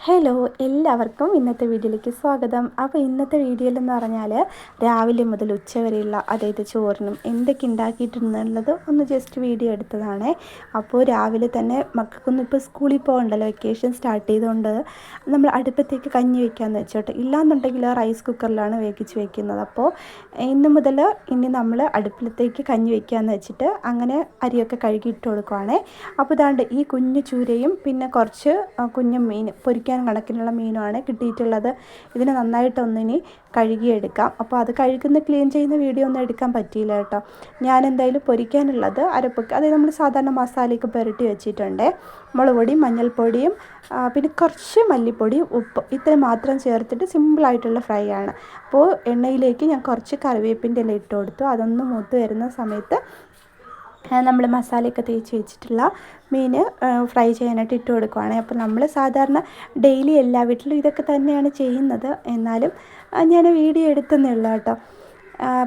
Hello, എല്ലാവർക്കും ഇന്നത്തെ വീഡിയോയിലേക്ക് സ്വാഗതം. അപ്പോൾ ഇന്നത്തെ വീഡിയോയിലെന്ന് പറഞ്ഞാൽ രാവിലെ മുതൽ ഉച്ച വരെയുള്ള അതായത് ചോറിനും എന്തൊക്കെ ഉണ്ടാക്കിയിട്ടുണ്ടെന്നുള്ളത് ഒന്ന് ജസ്റ്റ് വീഡിയോ എടുത്തതാണ്. അപ്പോൾ രാവിലെ തന്നെ മക്കൾക്കൊന്നും ഇപ്പോൾ സ്കൂളിൽ പോകണ്ടല്ലോ, വെക്കേഷൻ സ്റ്റാർട്ട് ചെയ്തുകൊണ്ട് നമ്മൾ അടുപ്പത്തേക്ക് കഞ്ഞി വയ്ക്കാമെന്ന് വെച്ചോട്ടെ. ഇല്ലാന്നുണ്ടെങ്കിൽ റൈസ് കുക്കറിലാണ് വേവിച്ച് വയ്ക്കുന്നത്. അപ്പോൾ ഇന്ന് മുതൽ നമ്മൾ അടുപ്പിലത്തേക്ക് കഞ്ഞി വയ്ക്കാമെന്ന് വെച്ചിട്ട് അങ്ങനെ അരിയൊക്കെ കഴുകിയിട്ട് കൊടുക്കുവാണേ. അപ്പോൾ ഇതാണ്ട് ഈ കുഞ്ഞു ചൂരയും പിന്നെ കുറച്ച് കുഞ്ഞു മീൻ പൊരിക്കാൻ കണക്കിനുള്ള മീനുമാണ് കിട്ടിയിട്ടുള്ളത്. ഇതിനെ നന്നായിട്ടൊന്നിനി കഴുകിയെടുക്കാം. അപ്പോൾ അത് കഴുകുന്ന ക്ലീൻ ചെയ്യുന്ന വീഡിയോ ഒന്നും എടുക്കാൻ പറ്റിയില്ല കേട്ടോ. ഞാൻ എന്തായാലും പൊരിക്കാനുള്ളത് അരപ്പൊക്കെ അത് നമ്മൾ സാധാരണ മസാലയൊക്കെ പുരട്ടി വെച്ചിട്ടുണ്ട്. മുളക് പൊടിയും മഞ്ഞൾപ്പൊടിയും പിന്നെ കുറച്ച് മല്ലിപ്പൊടിയും ഉപ്പ് ഇത്രയും മാത്രം ചേർത്തിട്ട് സിമ്പിളായിട്ടുള്ള ഫ്രൈ ആണ്. അപ്പോൾ എണ്ണയിലേക്ക് ഞാൻ കുറച്ച് കറിവേപ്പിൻ്റെ ഇല ഇട്ട് കൊടുത്തു. അതൊന്ന് മൂത്ത് വരുന്ന സമയത്ത് നമ്മൾ മസാലയൊക്കെ തേച്ച് വെച്ചിട്ടുള്ള മീൻ ഫ്രൈ ചെയ്യാനായിട്ട് ഇട്ട് കൊടുക്കുവാണ്. അപ്പോൾ നമ്മൾ സാധാരണ ഡെയിലി എല്ലാ വീട്ടിലും ഇതൊക്കെ തന്നെയാണ് ചെയ്യുന്നത്. എന്നാലും ഞാൻ വീഡിയോ എടുത്തന്നേ ഉള്ളൂ കേട്ടോ.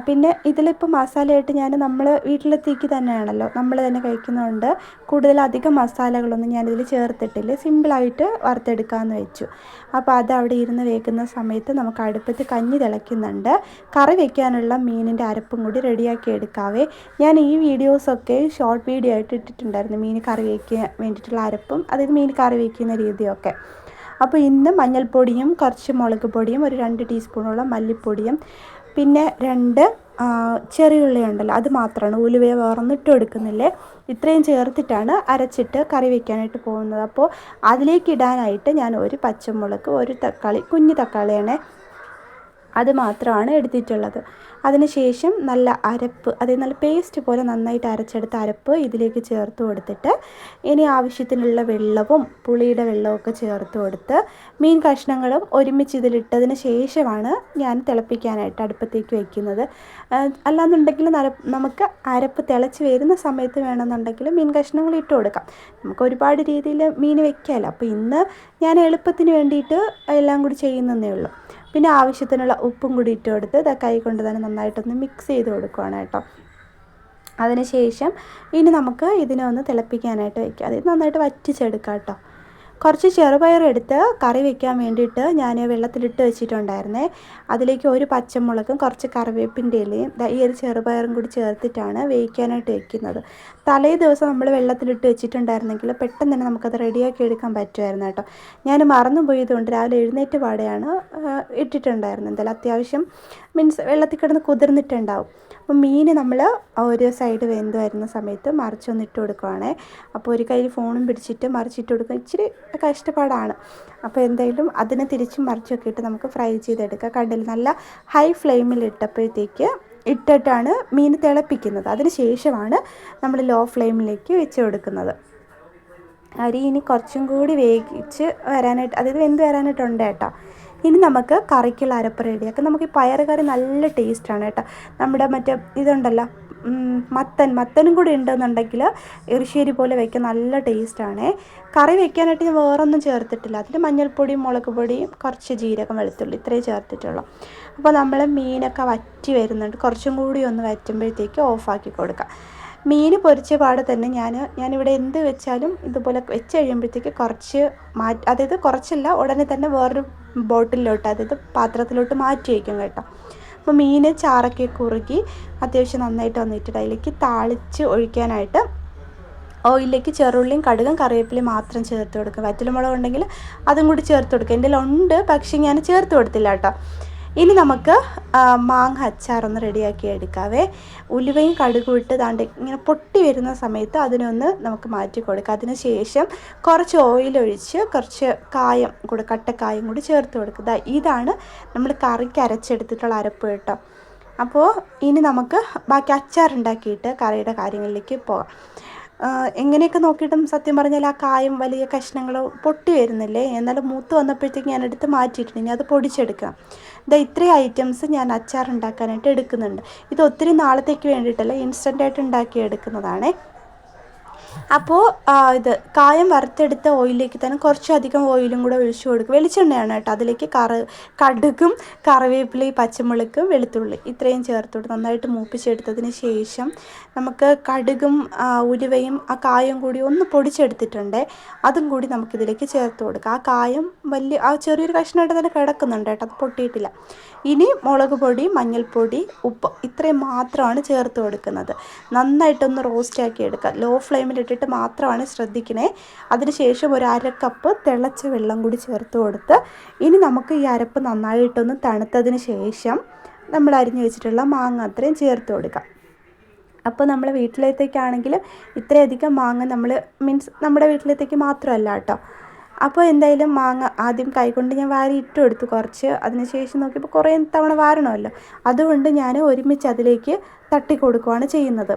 പിന്നെ ഇതിലിപ്പോൾ മസാലയായിട്ട് നമ്മൾ വീട്ടിലെത്തിക്ക് തന്നെയാണല്ലോ, നമ്മൾ തന്നെ കഴിക്കുന്നതുകൊണ്ട് കൂടുതലധികം മസാലകളൊന്നും ഞാനിതിൽ ചേർത്തിട്ടില്ല. സിമ്പിളായിട്ട് വറുത്തെടുക്കാമെന്ന് വെച്ചു. അപ്പോൾ അത് അവിടെ ഇരുന്ന് വേക്കുന്ന സമയത്ത് നമുക്ക് അടുപ്പത്ത് കഞ്ഞി തിളയ്ക്കുന്നുണ്ട്. കറി വയ്ക്കാനുള്ള മീനിൻ്റെ അരപ്പും കൂടി റെഡിയാക്കി എടുക്കാവേ. ഞാൻ ഈ വീഡിയോസൊക്കെ ഷോർട്ട് വീഡിയോ ആയിട്ട് ഇട്ടിട്ടുണ്ടായിരുന്നു, മീൻ കറി വയ്ക്കാൻ വേണ്ടിയിട്ടുള്ള അരപ്പും അതായത് മീൻ കറി വയ്ക്കുന്ന രീതിയൊക്കെ. അപ്പോൾ ഇന്ന് മഞ്ഞൾപ്പൊടിയും കുറച്ച് മുളക് പൊടിയും ഒരു 2 ടീസ്പൂണോളം മല്ലിപ്പൊടിയും പിന്നെ 2 ചെറിയ ഉള്ളി ഉണ്ടല്ലോ അത് മാത്രമാണ്, ഉലുവയെ വേറൊന്നും ഇട്ട് കൊടുക്കുന്നില്ലേ. ഇത്രയും ചേർത്തിട്ടാണ് അരച്ചിട്ട് കറി വയ്ക്കാനായിട്ട് പോകുന്നത്. അപ്പോൾ അതിലേക്ക് ഇടാനായിട്ട് ഞാൻ ഒരു പച്ചമുളക്, ഒരു തക്കാളി, കുഞ്ഞു തക്കാളിയാണ്, അത് മാത്രമാണ് എടുത്തിട്ടുള്ളത്. അതിനുശേഷം നല്ല അരപ്പ്, അതായത് നല്ല പേസ്റ്റ് പോലെ നന്നായിട്ട് അരച്ചെടുത്ത അരപ്പ് ഇതിലേക്ക് ചേർത്ത് കൊടുത്തിട്ട് ഇനി ആവശ്യത്തിനുള്ള വെള്ളവും പുളിയുടെ വെള്ളമൊക്കെ ചേർത്ത് കൊടുത്ത് മീൻ കഷ്ണങ്ങളും ഒരുമിച്ച് ഇതിലിട്ടതിന് ശേഷമാണ് ഞാൻ തിളപ്പിക്കാനായിട്ട് അടുപ്പത്തേക്ക് വയ്ക്കുന്നത്. അല്ലാന്നുണ്ടെങ്കിൽ നമുക്ക് അരപ്പ് തിളച്ച് വരുന്ന സമയത്ത് വേണമെന്നുണ്ടെങ്കിൽ മീൻ കഷ്ണങ്ങൾ ഇട്ട് കൊടുക്കാം. നമുക്ക് ഒരുപാട് രീതിയിൽ മീൻ വയ്ക്കാമല്ലോ. അപ്പോൾ ഇന്ന് ഞാൻ എളുപ്പത്തിന് വേണ്ടിയിട്ട് എല്ലാം കൂടി ചെയ്യുന്നതേ ഉള്ളൂ. പിന്നെ ആവശ്യത്തിനുള്ള ഉപ്പും കൂടി ഇട്ട് കൊടുത്ത് കൈ കൊണ്ട് തന്നെ നന്നായിട്ടൊന്ന് മിക്സ് ചെയ്ത് കൊടുക്കുകയാണ് കേട്ടോ. അതിനുശേഷം ഇനി നമുക്ക് ഇതിനെ ഒന്ന് തിളപ്പിക്കാനായിട്ട് വയ്ക്കാം. അത് നന്നായിട്ട് വറ്റിച്ചെടുക്കാം കേട്ടോ. കുറച്ച് ചെറുപയർ എടുത്ത് കറി വയ്ക്കാൻ വേണ്ടിയിട്ട് ഞാൻ വെള്ളത്തിലിട്ട് വെച്ചിട്ടുണ്ടായിരുന്നേ. അതിലേക്ക് ഒരു പച്ചമുളകും കുറച്ച് കറിവേപ്പിൻ്റെ ഇലയും ഈ ഒരു ചെറുപയറും കൂടി ചേർത്തിട്ടാണ് വേവിക്കാനായിട്ട് വയ്ക്കുന്നത്. തലേ ദിവസം നമ്മൾ വെള്ളത്തിലിട്ട് വെച്ചിട്ടുണ്ടായിരുന്നെങ്കിൽ പെട്ടെന്ന് തന്നെ നമുക്കത് റെഡിയാക്കി എടുക്കാൻ പറ്റുമായിരുന്നു കേട്ടോ. ഞാൻ മറന്നു പോയതുകൊണ്ട് രാവിലെ എഴുന്നേറ്റ് പാടെയാണ് ഇട്ടിട്ടുണ്ടായിരുന്നത്. എന്തായാലും അത്യാവശ്യം മീൻസ് വെള്ളത്തിൽ കിടന്ന് കുതിർന്നിട്ടുണ്ടാവും. അപ്പോൾ മീൻ നമ്മൾ ഒരു സൈഡ് വെന്ത് വരുന്ന സമയത്ത് മറിച്ചൊന്നിട്ട് കൊടുക്കുവാണേ. അപ്പോൾ ഒരു കയ്യിൽ ഫോണും പിടിച്ചിട്ട് മറിച്ചിട്ട് കൊടുക്കുക ഇച്ചിരി കഷ്ടപ്പാടാണ്. അപ്പോൾ എന്തായാലും അതിനെ തിരിച്ചും മറിച്ചൊക്കെ ഇട്ട് നമുക്ക് ഫ്രൈ ചെയ്തെടുക്കാം. കണ്ടില്ല, നല്ല ഹൈ ഫ്ലെയിമിൽ ഇട്ടിട്ടാണ് മീൻ തിളപ്പിക്കുന്നത്. അതിന് ശേഷമാണ് നമ്മൾ ലോ ഫ്ലെയിമിലേക്ക് വെച്ച് കൊടുക്കുന്നത്. അരി ഇനി കുറച്ചും കൂടി വേവിച്ച് വരാനായിട്ട്, അതായത് വെന്ത് വരാനായിട്ടുണ്ട് കേട്ടോ. ഇനി നമുക്ക് കറിക്കുള്ള അരപ്പ് റെഡിയാക്കാം. നമുക്ക് ഈ പയർ കറി നല്ല ടേസ്റ്റാണ് കേട്ടോ. നമ്മുടെ മറ്റേ ഇതുണ്ടല്ലോ മത്തനും കൂടി ഉണ്ടെന്നുണ്ടെങ്കിൽ എരിശ്ശേരി പോലെ വയ്ക്കാൻ നല്ല ടേസ്റ്റാണ്. കറി വയ്ക്കാനായിട്ട് ഞാൻ വേറൊന്നും ചേർത്തിട്ടില്ല. അതിൽ മഞ്ഞൾപ്പൊടിയും മുളക് പൊടിയും കുറച്ച് ജീരകം വെളുത്തുള്ളി ഇത്രയും ചേർത്തിട്ടുള്ളൂ. അപ്പോൾ നമ്മൾ മീനൊക്കെ വറ്റി വരുന്നുണ്ട്. കുറച്ചും കൂടി ഒന്ന് വറ്റുമ്പോഴത്തേക്ക് ഓഫാക്കി കൊടുക്കാം. മീൻ പൊരിച്ച പാടെ തന്നെ ഞാനിവിടെ എന്ത് വെച്ചാലും ഇതുപോലെ വെച്ച് കഴിയുമ്പോഴത്തേക്ക് കുറച്ച് അതായത് കുറച്ചല്ല, ഉടനെ തന്നെ വേറൊരു ബോട്ടിലോട്ട് അതായത് പാത്രത്തിലോട്ട് മാറ്റി വയ്ക്കും കേട്ടോ. അപ്പോൾ മീൻ ചാറൊക്കെ കുറുകി അത്യാവശ്യം നന്നായിട്ട് വന്നിട്ട് അതിലേക്ക് താളിച്ച് ഒഴിക്കാനായിട്ട് ഓയിലേക്ക് ചെറുള്ളിയും കടുകും കറിവേപ്പിലയും മാത്രം ചേർത്ത് കൊടുക്കുക. വറ്റൽമുളക് ഉണ്ടെങ്കിൽ അതും കൂടി ചേർത്ത് കൊടുക്കുക. എൻ്റെ ഉണ്ട്, പക്ഷേ ഞാൻ ചേർത്ത് കൊടുത്തില്ല കേട്ടോ. ഇനി നമുക്ക് മാങ്ങ അച്ചാറൊന്ന് റെഡിയാക്കി എടുക്കാവേ. ഉലുവയും കടുകും ഇട്ട് ദാണ്ട് ഇങ്ങനെ പൊട്ടി വരുന്ന സമയത്ത് അതിനൊന്ന് നമുക്ക് മാറ്റി കൊടുക്കുക. അതിന് ശേഷം കുറച്ച് ഓയിലൊഴിച്ച് കുറച്ച് കട്ടക്കായം കൂടി ചേർത്ത് കൊടുക്കുക. ഇതാണ് നമ്മൾ കറിക്ക് അരച്ചെടുത്തിട്ടുള്ള അരപ്പ് കേട്ടോ. അപ്പോൾ ഇനി നമുക്ക് ബാക്കി അച്ചാറുണ്ടാക്കിയിട്ട് കറിയുടെ കാര്യങ്ങളിലേക്ക് പോകാം. എങ്ങനെയൊക്കെ നോക്കിയിട്ടും സത്യം പറഞ്ഞാൽ ആ കായം വലിയ കഷ്ണങ്ങൾ പൊട്ടി വരുന്നില്ലേ. എന്നാലും മൂത്ത് വന്നപ്പോഴത്തേക്ക് ഞാൻ എടുത്ത് മാറ്റിയിട്ടുണ്ട്. ഇനി അത് പൊടിച്ചെടുക്കാം. ഇത്രയും ഐറ്റംസ് ഞാൻ അച്ചാർ ഉണ്ടാക്കാനായിട്ട് എടുക്കുന്നുണ്ട്. ഇത് ഒത്തിരി നാളത്തേക്ക് വേണ്ടിയിട്ടല്ല, ഇൻസ്റ്റൻ്റായിട്ട് ഉണ്ടാക്കി എടുക്കുന്നതാണ്. അപ്പോൾ ഇത് കായം വറുത്തെടുത്ത ഓയിലിലേക്ക് തന്നെ കുറച്ചധികം ഓയിലും കൂടെ ഒഴിച്ചു കൊടുക്കും. വെളിച്ചെണ്ണയാണ് കേട്ടോ. അതിലേക്ക് കടുകും കറിവേപ്പിലയും പച്ചമുളകും വെളുത്തുള്ളി ഇത്രയും ചേർത്തോട്ട് നന്നായിട്ട് മൂപ്പിച്ചെടുത്തതിന് ശേഷം നമുക്ക് കടുകും ഉലുവയും ആ കായം കൂടി ഒന്ന് പൊടിച്ചെടുത്തിട്ടുണ്ട്. അതും കൂടി നമുക്കിതിലേക്ക് ചേർത്ത് കൊടുക്കാം. ആ കായം ചെറിയൊരു കഷ്ണമായിട്ട് തന്നെ കിടക്കുന്നുണ്ട് കേട്ടോ, അത് പൊട്ടിയിട്ടില്ല. ഇനി മുളക് പൊടി, മഞ്ഞൾപ്പൊടി, ഉപ്പ് ഇത്രയും മാത്രമാണ് ചേർത്ത് കൊടുക്കുന്നത്. നന്നായിട്ടൊന്ന് റോസ്റ്റാക്കി എടുക്കുക. ലോ ഫ്ലെയിമിലിട്ടിട്ട് മാത്രമാണ് ശ്രദ്ധിക്കണേ. അതിനുശേഷം ഒരു അരക്കപ്പ് തിളച്ച വെള്ളം കൂടി ചേർത്ത് കൊടുത്ത് ഇനി നമുക്ക് ഈ അരപ്പ് നന്നായിട്ടൊന്ന് തണുത്തതിന് ശേഷം നമ്മൾ അരിഞ്ഞു വെച്ചിട്ടുള്ള മാങ്ങ അത്രയും ചേർത്ത് കൊടുക്കാം. അപ്പോൾ നമ്മൾ വീട്ടിലത്തേക്കാണെങ്കിൽ ഇത്രയധികം മാങ്ങ നമ്മുടെ വീട്ടിലത്തേക്ക് മാത്രമല്ല കേട്ടോ. അപ്പോൾ എന്തായാലും മാങ്ങ ആദ്യം കൈകൊണ്ട് ഞാൻ വാരി ഇട്ട് കൊടുത്തു കുറച്ച്. അതിനുശേഷം നോക്കിയപ്പോൾ കുറേ തവണ വാരണമല്ലോ, അതുകൊണ്ട് ഞാൻ ഒരുമിച്ച് അതിലേക്ക് തട്ടി കൊടുക്കുകയാണ് ചെയ്യുന്നത്.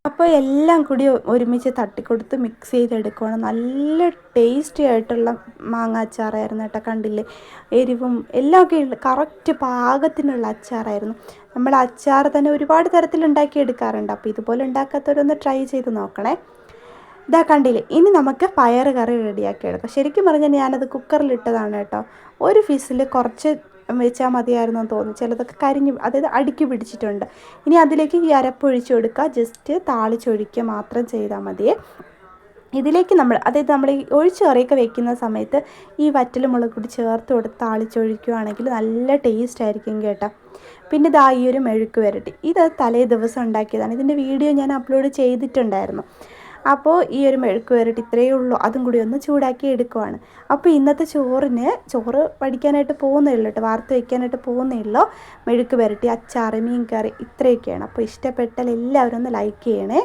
അപ്പോൾ എല്ലാം കൂടി ഒരുമിച്ച് തട്ടിക്കൊടുത്ത് മിക്സ് ചെയ്തെടുക്കുകയാണ്. നല്ല ടേസ്റ്റി ആയിട്ടുള്ള മാങ്ങ അച്ചാറായിരുന്നു കേട്ടോ. കണ്ടില്ലേ, എരിവും എല്ലാം ഒക്കെ കറക്റ്റ് പാകത്തിനുള്ള അച്ചാറായിരുന്നു. നമ്മൾ അച്ചാർ തന്നെ ഒരുപാട് തരത്തിൽ ഉണ്ടാക്കിയെടുക്കാറുണ്ട്. അപ്പോൾ ഇതുപോലെ ഉണ്ടാക്കാത്തവരൊന്ന് ട്രൈ ചെയ്ത് നോക്കണേ. ഇതാ കണ്ടില്ലേ, ഇനി നമുക്ക് പയർ കറി റെഡിയാക്കി എടുക്കാം. ശരിക്കും പറഞ്ഞാൽ ഞാനത് കുക്കറിലിട്ടതാണ് കേട്ടോ. ഒരു ഫിസിൽ കുറച്ച് വെച്ചാൽ മതിയായിരുന്നു എന്ന് തോന്നി. ചിലതൊക്കെ അതായത് അടുക്കി പിടിച്ചിട്ടുണ്ട്. ഇനി അതിലേക്ക് ഈ അരപ്പൊഴിച്ച് കൊടുക്കുക. ജസ്റ്റ് താളിച്ചൊഴിക്കുക മാത്രം ചെയ്താൽ മതിയേ. ഇതിലേക്ക് നമ്മൾ ഈ ഒഴിച്ച് കറിയൊക്കെ വെക്കുന്ന സമയത്ത് ഈ വറ്റൽ മുളക് കൂടി ചേർത്ത് കൊടുത്ത് താളിച്ചൊഴിക്കുകയാണെങ്കിൽ നല്ല ടേസ്റ്റ് ആയിരിക്കും കേട്ടോ. പിന്നെ ഇതാ ഈ ഒരു മെഴുക്ക് വരട്ടി, ഇത് തലേ ദിവസം ഉണ്ടാക്കിയതാണ്. ഇതിൻ്റെ വീഡിയോ ഞാൻ അപ്ലോഡ് ചെയ്തിട്ടുണ്ടായിരുന്നു. അപ്പോൾ ഈ ഒരു മെഴുക്ക് വരട്ടി ഇത്രയേ ഉള്ളൂ. അതും കൂടി ഒന്ന് ചൂടാക്കി എടുക്കുവാണ്. അപ്പോൾ ഇന്നത്തെ ചോറ് പഠിക്കാനായിട്ട് പോകുന്നേ ഉള്ളൂ കേട്ടോ, വാർത്ത് വയ്ക്കാനായിട്ട് പോകുന്നേ ഉള്ളൂ. മെഴുക്ക് വരട്ടി, അച്ചാറ്, മീൻ കറി ഇത്രയൊക്കെയാണ്. അപ്പോൾ ഇഷ്ടപ്പെട്ടാൽ എല്ലാവരും ഒന്ന് ലൈക്ക് ചെയ്യണേ.